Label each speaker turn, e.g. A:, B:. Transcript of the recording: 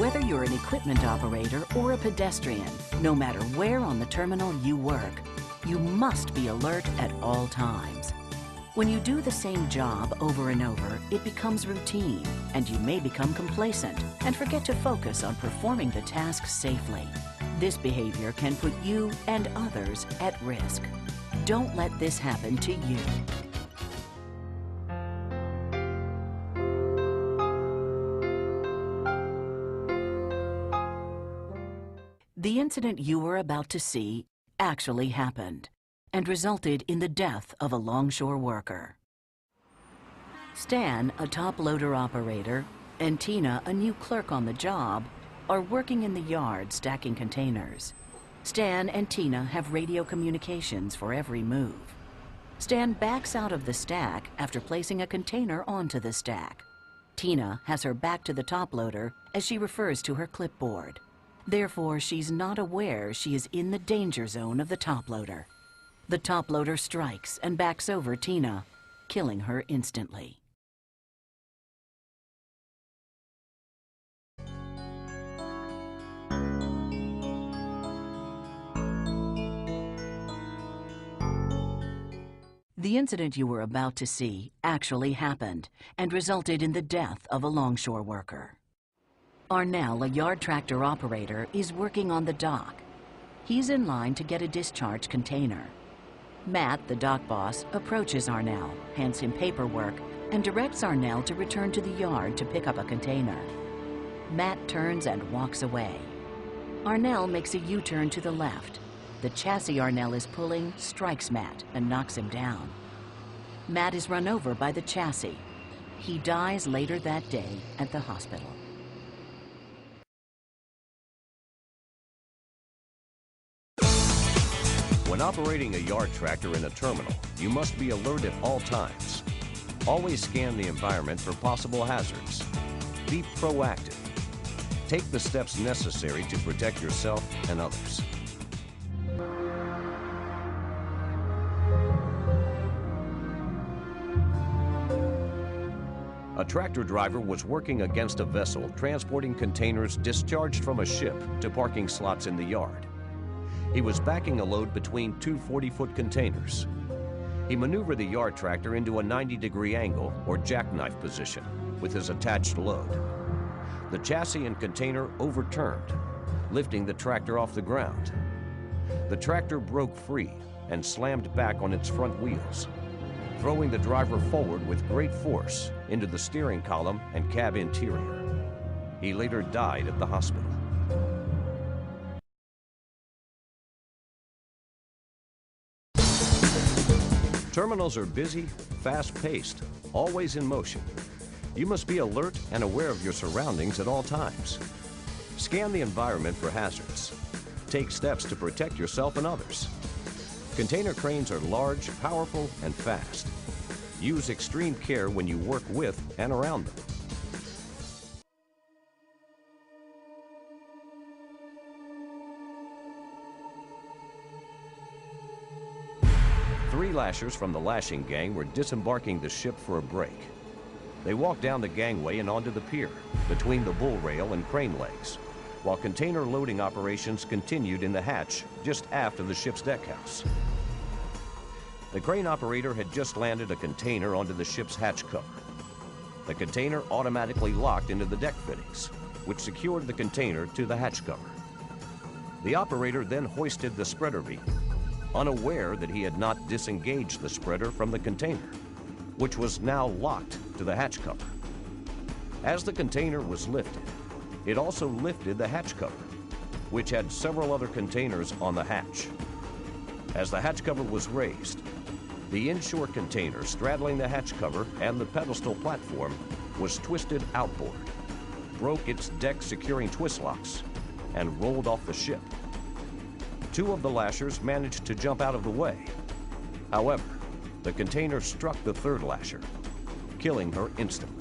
A: Whether you're an equipment operator or a pedestrian, no matter where on the terminal you work, you must be alert at all times. When you do the same job over and over, it becomes routine, and you may become complacent and forget to focus on performing the task safely. This behavior can put you and others at risk. Don't let this happen to you. The incident you were about to see actually happened and resulted in the death of a longshore worker. Stan, a top loader operator, and Tina, a new clerk on the job, are working in the yard stacking containers. Stan and Tina have radio communications for every move. Stan backs out of the stack after placing a container onto the stack. Tina has her back to the top loader as she refers to her clipboard. Therefore, she's not aware she is in the danger zone of the top loader. The top loader strikes and backs over Tina, killing her instantly. The incident you were about to see actually happened and resulted in the death of a longshore worker. Arnell, a yard tractor operator, is working on the dock. He's in line to get a discharge container. Matt, the dock boss, approaches Arnell, hands him paperwork, and directs Arnell to return to the yard to pick up a container. Matt turns and walks away. Arnell makes a U-turn to the left. The chassis Arnell is pulling strikes Matt and knocks him down. Matt is run over by the chassis. He dies later that day at the hospital.
B: When operating a yard tractor in a terminal, you must be alert at all times. Always scan the environment for possible hazards. Be proactive. Take the steps necessary to protect yourself and others. A tractor driver was working against a vessel transporting containers discharged from a ship to parking slots in the yard. He was backing a load between two 40-foot containers. He maneuvered the yard tractor into a 90-degree angle or jackknife position with his attached load. The chassis and container overturned, lifting the tractor off the ground. The tractor broke free and slammed back on its front wheels, throwing the driver forward with great force into the steering column and cab interior. He later died at the hospital. Terminals are busy, fast-paced, always in motion. You must be alert and aware of your surroundings at all times. Scan the environment for hazards. Take steps to protect yourself and others. Container cranes are large, powerful, and fast. Use extreme care when you work with and around them. Three lashers from the lashing gang were disembarking the ship for a break. They walked down the gangway and onto the pier, between the bull rail and crane legs, while container loading operations continued in the hatch just aft of the ship's deckhouse. The crane operator had just landed a container onto the ship's hatch cover. The container automatically locked into the deck fittings, which secured the container to the hatch cover. The operator then hoisted the spreader beam, unaware that he had not disengaged the spreader from the container, which was now locked to the hatch cover. As the container was lifted, it also lifted the hatch cover, which had several other containers on the hatch. As the hatch cover was raised, the inshore container straddling the hatch cover and the pedestal platform was twisted outboard, broke its deck securing twist locks, and rolled off the ship. Two of the lashers managed to jump out of the way. However, the container struck the third lasher, killing her instantly.